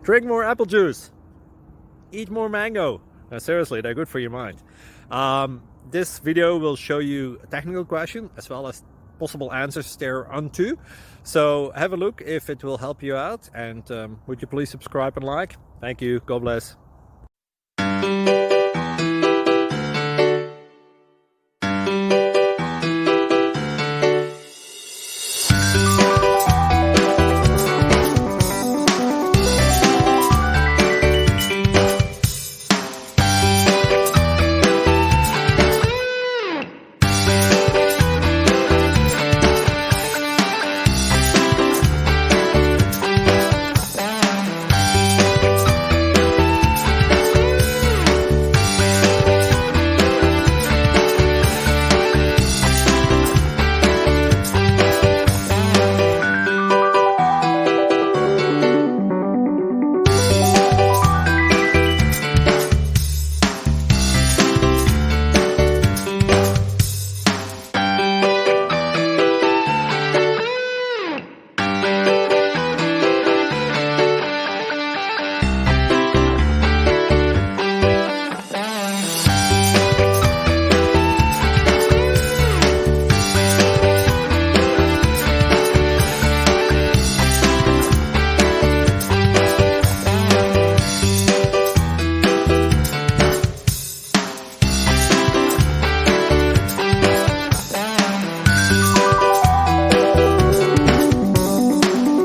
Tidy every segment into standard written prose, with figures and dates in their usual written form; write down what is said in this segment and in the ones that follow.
Drink more apple juice. Eat more mango. Seriously, they're good for your mind. This video will show you a technical question as well as possible answers thereunto. So have a look if it will help you out, and would you please subscribe and like? Thank you. God bless.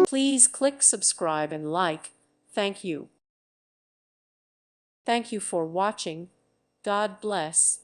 Please click subscribe and like. Thank you. Thank you for watching. God bless.